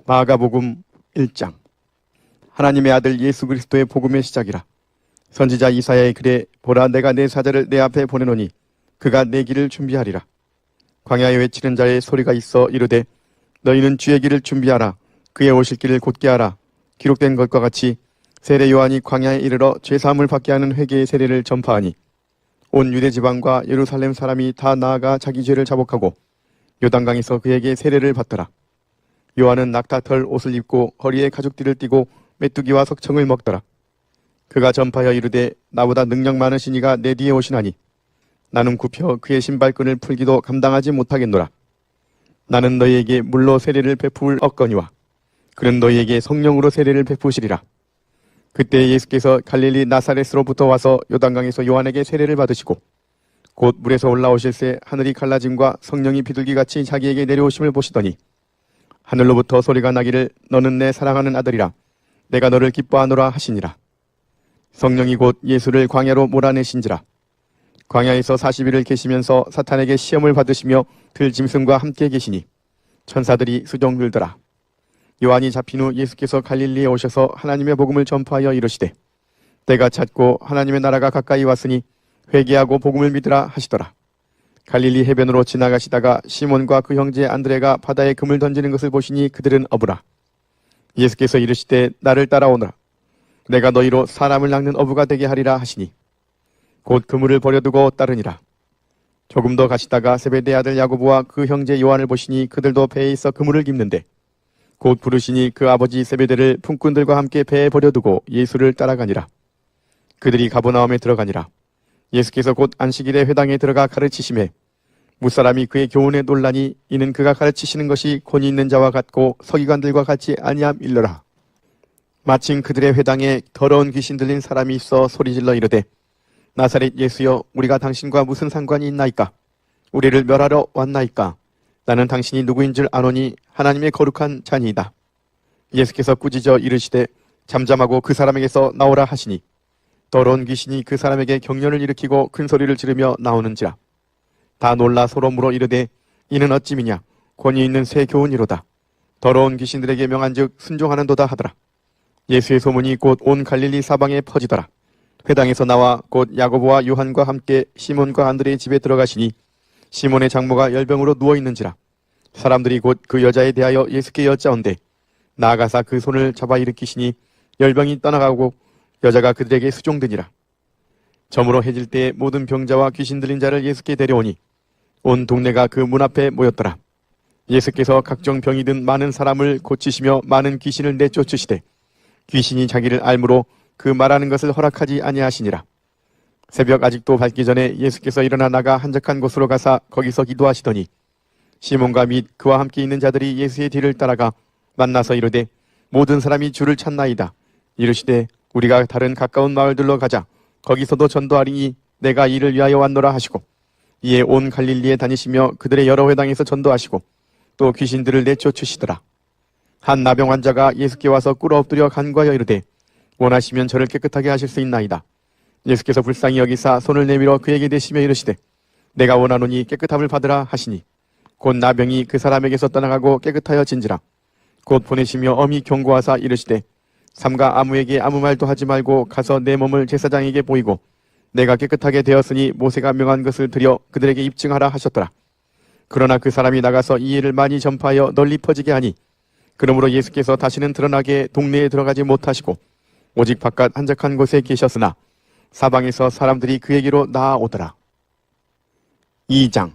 마가복음 1장. 하나님의 아들 예수 그리스도의 복음의 시작이라. 선지자 이사야의 글에 보라 내가 내 사자를 내 앞에 보내노니 그가 내 길을 준비하리라. 광야에 외치는 자의 소리가 있어 이르되 너희는 주의 길을 준비하라. 그의 오실 길을 곧게 하라. 기록된 것과 같이 세례 요한이 광야에 이르러 죄사함을 받게 하는 회개의 세례를 전파하니 온 유대 지방과 예루살렘 사람이 다 나아가 자기 죄를 자복하고 요단강에서 그에게 세례를 받더라. 요한은 낙타털 옷을 입고 허리에 가죽띠를 띠고 메뚜기와 석청을 먹더라. 그가 전파하여 이르되 나보다 능력 많으신 이가 내 뒤에 오시나니 나는 굽혀 그의 신발끈을 풀기도 감당하지 못하겠노라. 나는 너희에게 물로 세례를 베풀 얻거니와 그는 너희에게 성령으로 세례를 베푸시리라. 그때 예수께서 갈릴리 나사렛으로부터 와서 요단강에서 요한에게 세례를 받으시고 곧 물에서 올라오실새 하늘이 갈라짐과 성령이 비둘기같이 자기에게 내려오심을 보시더니 하늘로부터 소리가 나기를 너는 내 사랑하는 아들이라 내가 너를 기뻐하노라 하시니라. 성령이 곧 예수를 광야로 몰아내신지라. 광야에서 40일을 계시면서 사탄에게 시험을 받으시며 들짐승과 함께 계시니 천사들이 수종 들더라. 요한이 잡힌 후 예수께서 갈릴리에 오셔서 하나님의 복음을 전파하여 이르시되 때가 찼고 하나님의 나라가 가까이 왔으니 회개하고 복음을 믿으라 하시더라. 갈릴리 해변으로 지나가시다가 시몬과 그 형제 안드레가 바다에 금을 던지는 것을 보시니 그들은 어부라. 예수께서 이르시되 나를 따라오너라. 내가 너희로 사람을 낚는 어부가 되게 하리라 하시니 곧 그물을 버려두고 따르니라. 조금 더 가시다가 세베대의 아들 야고보와 그 형제 요한을 보시니 그들도 배에 있어 그물을 깁는데 곧 부르시니 그 아버지 세베대를 품꾼들과 함께 배에 버려두고 예수를 따라가니라. 그들이 가버나움에 들어가니라. 예수께서 곧 안식일에 회당에 들어가 가르치시매 무사람이 그의 교훈에 놀라니 이는 그가 가르치시는 것이 권위 있는 자와 같고 서기관들과 같이 아니함일러라. 마침 그들의 회당에 더러운 귀신 들린 사람이 있어 소리질러 이르되 나사렛 예수여 우리가 당신과 무슨 상관이 있나이까? 우리를 멸하러 왔나이까? 나는 당신이 누구인 줄 아노니 하나님의 거룩한 자니이다. 예수께서 꾸짖어 이르시되 잠잠하고 그 사람에게서 나오라 하시니 더러운 귀신이 그 사람에게 경련을 일으키고 큰 소리를 지르며 나오는지라. 다 놀라 서로 물어 이르되 이는 어찌미냐? 권위 있는 새 교훈이로다. 더러운 귀신들에게 명한즉 순종하는도다 하더라. 예수의 소문이 곧 온 갈릴리 사방에 퍼지더라. 회당에서 나와 곧 야고보와 요한과 함께 시몬과 안드레의 집에 들어가시니 시몬의 장모가 열병으로 누워있는지라. 사람들이 곧 그 여자에 대하여 예수께 여짜온대 나아가사 그 손을 잡아 일으키시니 열병이 떠나가고 여자가 그들에게 수종되니라. 저물어 해질 때에 모든 병자와 귀신 들린 자를 예수께 데려오니 온 동네가 그 문 앞에 모였더라. 예수께서 각종 병이 든 많은 사람을 고치시며 많은 귀신을 내쫓으시되 귀신이 자기를 알므로 그 말하는 것을 허락하지 아니하시니라. 새벽 아직도 밝기 전에 예수께서 일어나 나가 한적한 곳으로 가사 거기서 기도하시더니 시몬과 및 그와 함께 있는 자들이 예수의 뒤를 따라가 만나서 이르되 모든 사람이 주를 찾나이다. 이르시되 우리가 다른 가까운 마을들로 가자. 거기서도 전도하리니 내가 이를 위하여 왔노라 하시고 이에 온 갈릴리에 다니시며 그들의 여러 회당에서 전도하시고 또 귀신들을 내쫓으시더라. 한 나병 환자가 예수께 와서 꿇어 엎드려 간구하여 이르되 원하시면 저를 깨끗하게 하실 수 있나이다. 예수께서 불쌍히 여기사 손을 내밀어 그에게 대시며 이르시되 내가 원하노니 깨끗함을 받으라 하시니 곧 나병이 그 사람에게서 떠나가고 깨끗하여진지라. 곧 보내시며 엄히 경고하사 이르시되 삼가 아무에게 아무 말도 하지 말고 가서 내 몸을 제사장에게 보이고 내가 깨끗하게 되었으니 모세가 명한 것을 드려 그들에게 입증하라 하셨더라. 그러나 그 사람이 나가서 이 일을 많이 전파하여 널리 퍼지게 하니 그러므로 예수께서 다시는 드러나게 동네에 들어가지 못하시고 오직 바깥 한적한 곳에 계셨으나 사방에서 사람들이 그에게로 나아오더라. 2장.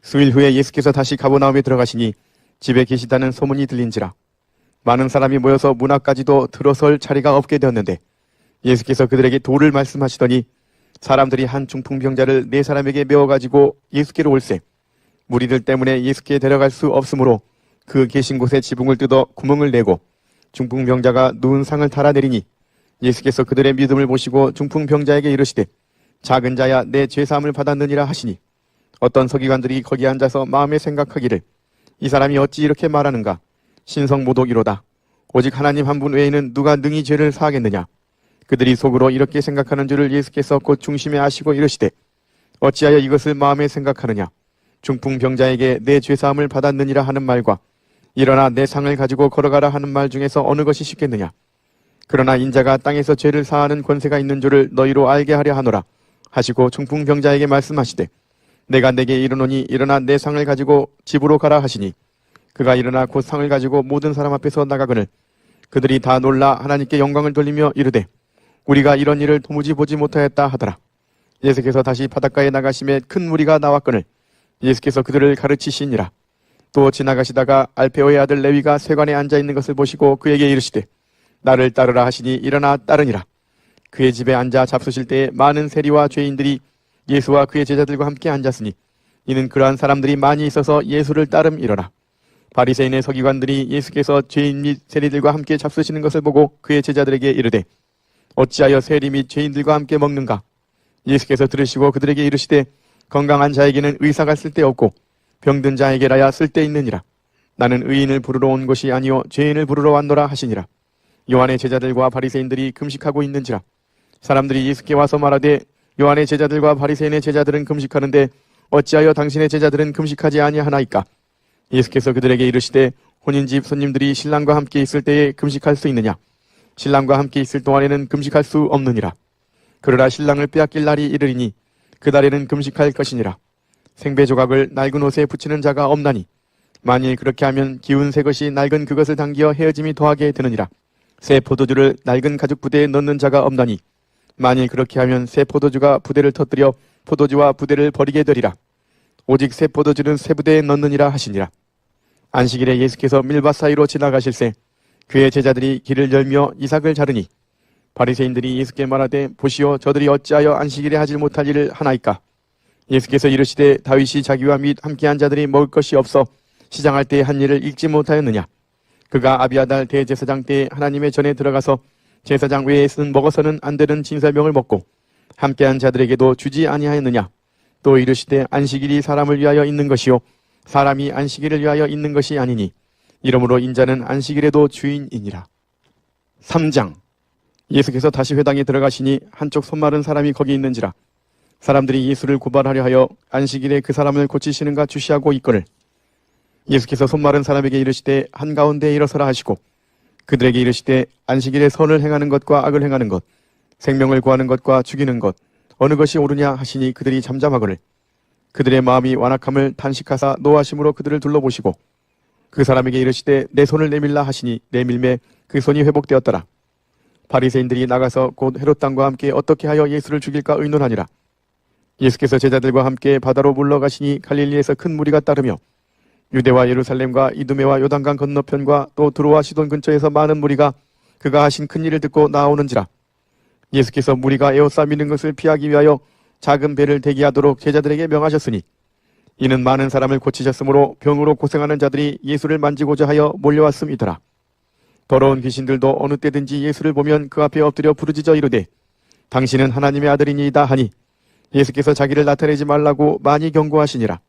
수일 후에 예수께서 다시 가버나움에 들어가시니 집에 계시다는 소문이 들린지라. 많은 사람이 모여서 문 앞까지도 들어설 자리가 없게 되었는데 예수께서 그들에게 도를 말씀하시더니 사람들이 한 중풍병자를 4사람에게 메워가지고 예수께로 올세 무리들 때문에 예수께 데려갈 수 없으므로 그 계신 곳에 지붕을 뜯어 구멍을 내고 중풍병자가 누운 상을 달아내리니 예수께서 그들의 믿음을 보시고 중풍병자에게 이르시되 작은 자야 내 죄사함을 받았느니라 하시니 어떤 서기관들이 거기 앉아서 마음에 생각하기를 이 사람이 어찌 이렇게 말하는가? 신성모독이로다. 오직 하나님 한 분 외에는 누가 능히 죄를 사하겠느냐? 그들이 속으로 이렇게 생각하는 줄을 예수께서 곧 중심에 아시고 이르시되 어찌하여 이것을 마음에 생각하느냐? 중풍병자에게 내 죄사함을 받았느니라 하는 말과 일어나 내 상을 가지고 걸어가라 하는 말 중에서 어느 것이 쉽겠느냐. 그러나 인자가 땅에서 죄를 사하는 권세가 있는 줄을 너희로 알게 하려 하노라 하시고 중풍병자에게 말씀하시되 내가 내게 이르노니 일어나 내 상을 가지고 집으로 가라 하시니 그가 일어나 곧 상을 가지고 모든 사람 앞에서 나가거늘 그들이 다 놀라 하나님께 영광을 돌리며 이르되 우리가 이런 일을 도무지 보지 못하였다 하더라. 예수께서 다시 바닷가에 나가심에 큰 무리가 나왔거늘 예수께서 그들을 가르치시니라. 또 지나가시다가 알페오의 아들 레위가 세관에 앉아있는 것을 보시고 그에게 이르시되 나를 따르라 하시니 일어나 따르니라. 그의 집에 앉아 잡수실 때에 많은 세리와 죄인들이 예수와 그의 제자들과 함께 앉았으니 이는 그러한 사람들이 많이 있어서 예수를 따름이러라. 바리새인의 서기관들이 예수께서 죄인 및 세리들과 함께 잡수시는 것을 보고 그의 제자들에게 이르되 어찌하여 세리 및 죄인들과 함께 먹는가? 예수께서 들으시고 그들에게 이르시되 건강한 자에게는 의사가 쓸데없고 병든 자에게라야 쓸데있느니라. 나는 의인을 부르러 온 것이 아니요 죄인을 부르러 왔노라 하시니라. 요한의 제자들과 바리새인들이 금식하고 있는지라. 사람들이 예수께 와서 말하되 요한의 제자들과 바리새인의 제자들은 금식하는데 어찌하여 당신의 제자들은 금식하지 아니하나이까? 예수께서 그들에게 이르시되 혼인집 손님들이 신랑과 함께 있을 때에 금식할 수 있느냐? 신랑과 함께 있을 동안에는 금식할 수 없느니라. 그러나 신랑을 빼앗길 날이 이르리니 그 날에는 금식할 것이니라. 생배 조각을 낡은 옷에 붙이는 자가 없나니 만일 그렇게 하면 기운 새 것이 낡은 그것을 당기어 헤어짐이 더하게 되느니라. 새 포도주를 낡은 가죽 부대에 넣는 자가 없나니 만일 그렇게 하면 새 포도주가 부대를 터뜨려 포도주와 부대를 버리게 되리라. 오직 새 포도주는 새 부대에 넣느니라 하시니라. 안식일에 예수께서 밀밭 사이로 지나가실새 그의 제자들이 길을 열며 이삭을 자르니 바리새인들이 예수께 말하되 보시오 저들이 어찌하여 안식일에 하지 못할 일을 하나이까? 예수께서 이르시되 다윗이 자기와 및 함께한 자들이 먹을 것이 없어 시장할 때에 한 일을 읽지 못하였느냐? 그가 아비아달 대제사장 때에 하나님의 전에 들어가서 제사장 외에서는 먹어서는 안 되는 진설명을 먹고 함께한 자들에게도 주지 아니하였느냐? 또 이르시되 안식일이 사람을 위하여 있는 것이요 사람이 안식일을 위하여 있는 것이 아니니 이러므로 인자는 안식일에도 주인이니라. 3장. 예수께서 다시 회당에 들어가시니 한쪽 손마른 사람이 거기 있는지라. 사람들이 예수를 고발하려 하여 안식일에 그 사람을 고치시는가 주시하고 있거늘 예수께서 손마른 사람에게 이르시되 한가운데 일어서라 하시고 그들에게 이르시되 안식일에 선을 행하는 것과 악을 행하는 것 생명을 구하는 것과 죽이는 것 어느 것이 옳으냐 하시니 그들이 잠잠하거늘 그들의 마음이 완악함을 탄식하사 노하심으로 그들을 둘러보시고 그 사람에게 이르시되 내 손을 내밀라 하시니 내밀매 그 손이 회복되었더라. 바리새인들이 나가서 곧 헤롯 당과 함께 어떻게 하여 예수를 죽일까 의논하니라. 예수께서 제자들과 함께 바다로 물러가시니 갈릴리에서 큰 무리가 따르며 유대와 예루살렘과 이두메와 요단강 건너편과 또 두로와 시돈 근처에서 많은 무리가 그가 하신 큰 일을 듣고 나오는지라. 예수께서 무리가 에워싸미는 것을 피하기 위하여 작은 배를 대기하도록 제자들에게 명하셨으니 이는 많은 사람을 고치셨으므로 병으로 고생하는 자들이 예수를 만지고자 하여 몰려왔음이더라. 더러운 귀신들도 어느 때든지 예수를 보면 그 앞에 엎드려 부르짖어 이르되 당신은 하나님의 아들이니이다 하니 예수께서 자기를 나타내지 말라고 많이 경고하시니라.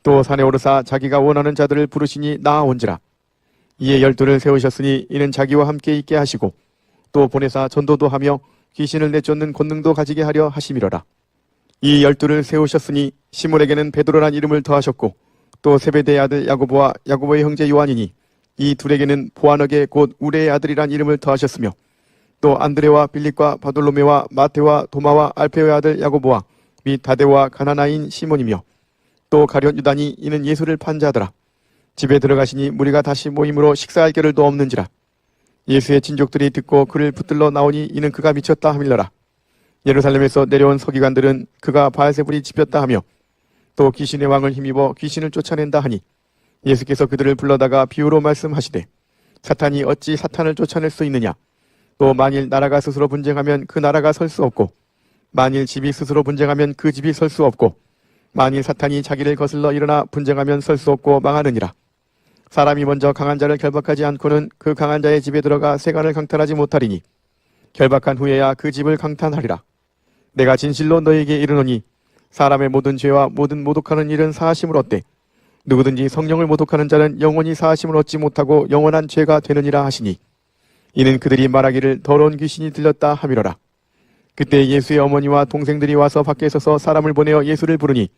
또 산에 오르사 자기가 원하는 자들을 부르시니 나아온지라. 이에 12를 세우셨으니 이는 자기와 함께 있게 하시고 또 보내사 전도도 하며 귀신을 내쫓는 권능도 가지게 하려 하심이로라. 이 12를 세우셨으니 시몬에게는 베드로란 이름을 더하셨고 또 세베대의 아들 야고보와 야고보의 형제 요한이니 이 둘에게는 보아너게 곧 우레의 아들이란 이름을 더하셨으며 또 안드레와 빌립과 바돌로메와 마테와 도마와 알페오의 아들 야고보와 및 다데와 가나나인 시몬이며 또 가룟 유다니 이는 예수를 판 자더라. 집에 들어가시니 무리가 다시 모임으로 식사할 겨를도 없는지라. 예수의 친족들이 듣고 그를 붙들러 나오니 이는 그가 미쳤다 하밀러라. 예루살렘에서 내려온 서기관들은 그가 바알세불이 집혔다 하며 또 귀신의 왕을 힘입어 귀신을 쫓아낸다 하니 예수께서 그들을 불러다가 비유로 말씀하시되 사탄이 어찌 사탄을 쫓아낼 수 있느냐. 또 만일 나라가 스스로 분쟁하면 그 나라가 설 수 없고 만일 집이 스스로 분쟁하면 그 집이 설 수 없고 만일 사탄이 자기를 거슬러 일어나 분쟁하면 설 수 없고 망하느니라. 사람이 먼저 강한 자를 결박하지 않고는 그 강한 자의 집에 들어가 세간을 강탈하지 못하리니 결박한 후에야 그 집을 강탈하리라. 내가 진실로 너에게 이르노니 사람의 모든 죄와 모든 모독하는 일은 사하심을 얻되 누구든지 성령을 모독하는 자는 영원히 사하심을 얻지 못하고 영원한 죄가 되느니라 하시니 이는 그들이 말하기를 더러운 귀신이 들렸다 하미로라. 그때 예수의 어머니와 동생들이 와서 밖에 서서 사람을 보내어 예수를 부르니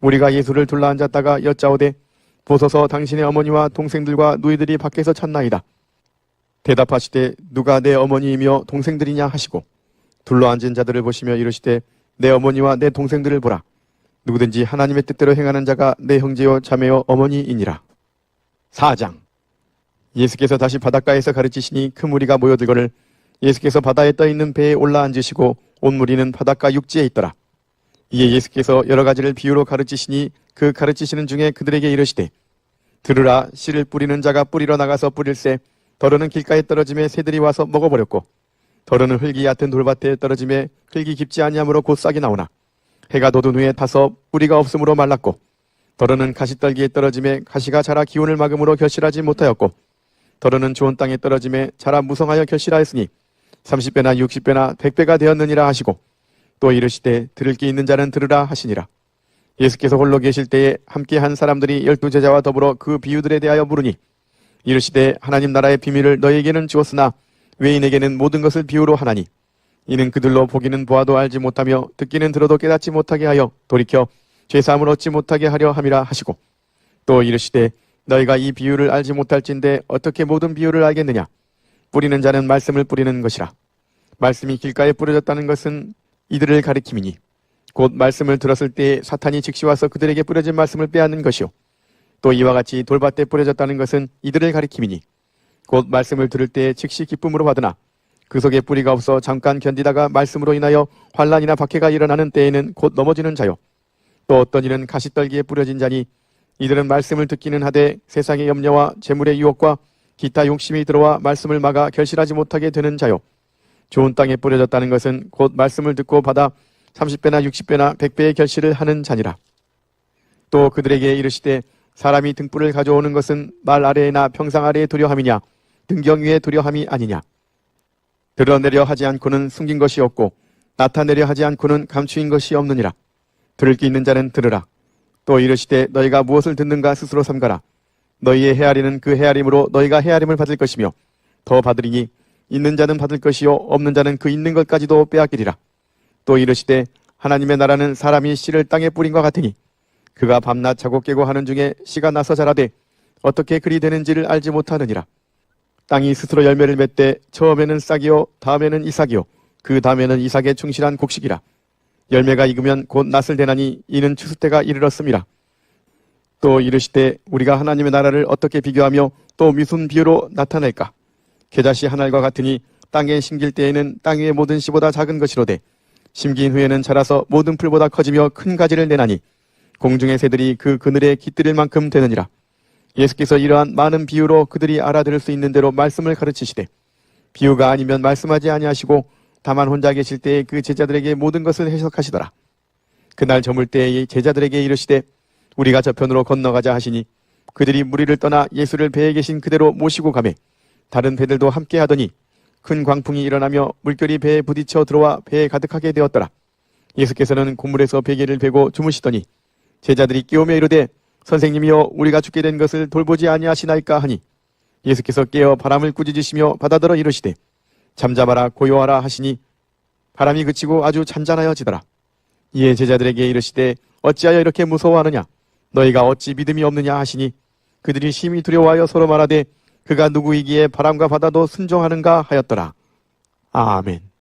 우리가 예수를 둘러앉았다가 여짜오되 보소서 당신의 어머니와 동생들과 누이들이 밖에서 찾나이다. 대답하시되 누가 내 어머니이며 동생들이냐 하시고 둘러앉은 자들을 보시며 이르시되 내 어머니와 내 동생들을 보라. 누구든지 하나님의 뜻대로 행하는 자가 내 형제요 자매요 어머니이니라. 4장. 예수께서 다시 바닷가에서 가르치시니 큰 무리가 모여들거늘 예수께서 바다에 떠있는 배에 올라앉으시고 온 무리는 바닷가 육지에 있더라. 이에 예수께서 여러 가지를 비유로 가르치시니 그 가르치시는 중에 그들에게 이르시되 들으라. 씨를 뿌리는 자가 뿌리러 나가서 뿌릴새 더러는 길가에 떨어짐에 새들이 와서 먹어버렸고 더러는 흙이 얕은 돌밭에 떨어짐에 흙이 깊지 아니하므로 곧 싹이 나오나 해가 돋은 후에 타서 뿌리가 없으므로 말랐고 더러는 가시떨기에 떨어짐에 가시가 자라 기온을 막음으로 결실하지 못하였고 더러는 좋은 땅에 떨어짐에 자라 무성하여 결실하였으니 30배나 60배나 100배가 되었느니라 하시고 또 이르시되 들을 귀 있는 자는 들으라 하시니라. 예수께서 홀로 계실 때에 함께 한 사람들이 12제자와 더불어 그 비유들에 대하여 물으니 이르시되 하나님 나라의 비밀을 너희에게는 주었으나 외인에게는 모든 것을 비유로 하나니 이는 그들로 보기는 보아도 알지 못하며 듣기는 들어도 깨닫지 못하게 하여 돌이켜 죄사함을 얻지 못하게 하려 함이라 하시고 또 이르시되 너희가 이 비유를 알지 못할진대 어떻게 모든 비유를 알겠느냐. 뿌리는 자는 말씀을 뿌리는 것이라. 말씀이 길가에 뿌려졌다는 것은 이들을 가리킴이니 곧 말씀을 들었을 때에 사탄이 즉시 와서 그들에게 뿌려진 말씀을 빼앗는 것이요 또 이와 같이 돌밭에 뿌려졌다는 것은 이들을 가리킴이니 곧 말씀을 들을 때에 즉시 기쁨으로 받으나 그 속에 뿌리가 없어 잠깐 견디다가 말씀으로 인하여 환난이나 박해가 일어나는 때에는 곧 넘어지는 자요 또 어떤 이는 가시떨기에 뿌려진 자니 이들은 말씀을 듣기는 하되 세상의 염려와 재물의 유혹과 기타 욕심이 들어와 말씀을 막아 결실하지 못하게 되는 자요 좋은 땅에 뿌려졌다는 것은 곧 말씀을 듣고 받아 30배나 60배나 100배의 결실을 하는 자니라. 또 그들에게 이르시되 사람이 등불을 가져오는 것은 말 아래나 평상 아래에 두려 함이냐 등경 위에 두려 함이 아니냐. 드러내려 하지 않고는 숨긴 것이 없고 나타내려 하지 않고는 감추인 것이 없느니라. 들을 귀 있는 자는 들으라. 또 이르시되 너희가 무엇을 듣는가 스스로 삼가라. 너희의 헤아리는 그 헤아림으로 너희가 헤아림을 받을 것이며 더 받으리니 있는 자는 받을 것이요 없는 자는 그 있는 것까지도 빼앗기리라. 또 이르시되 하나님의 나라는 사람이 씨를 땅에 뿌린 것 같으니 그가 밤낮 자고 깨고 하는 중에 씨가 나서 자라되 어떻게 그리 되는지를 알지 못하느니라. 땅이 스스로 열매를 맺되 처음에는 싹이요 다음에는 이삭이요 그 다음에는 이삭의 충실한 곡식이라. 열매가 익으면 곧 낫을 대나니 이는 추수 때가 이르렀음이라. 또 이르시되 우리가 하나님의 나라를 어떻게 비교하며 또 무슨 비유로 나타낼까. 겨자씨 한 알과 같으니 땅에 심길 때에는 땅 위의 모든 씨보다 작은 것이로되 심긴 후에는 자라서 모든 풀보다 커지며 큰 가지를 내나니 공중의 새들이 그 그늘에 깃들일 만큼 되느니라. 예수께서 이러한 많은 비유로 그들이 알아들을 수 있는 대로 말씀을 가르치시되 비유가 아니면 말씀하지 아니하시고 다만 혼자 계실 때에 그 제자들에게 모든 것을 해석하시더라. 그날 저물 때에 제자들에게 이르시되 우리가 저편으로 건너가자 하시니 그들이 무리를 떠나 예수를 배에 계신 그대로 모시고 가매 다른 배들도 함께 하더니 큰 광풍이 일어나며 물결이 배에 부딪혀 들어와 배에 가득하게 되었더라. 예수께서는 고물에서 베개를 베고 주무시더니 제자들이 깨우며 이르되 선생님이여 우리가 죽게 된 것을 돌보지 아니하시나이까 하니 예수께서 깨어 바람을 꾸짖으시며 바다더러 이르시되 잠잠하라 고요하라 하시니 바람이 그치고 아주 잔잔하여지더라. 이에 제자들에게 이르시되 어찌하여 이렇게 무서워하느냐 너희가 어찌 믿음이 없느냐 하시니 그들이 심히 두려워하여 서로 말하되 그가 누구이기에 바람과 바다도 순종하는가 하였더라. 아멘.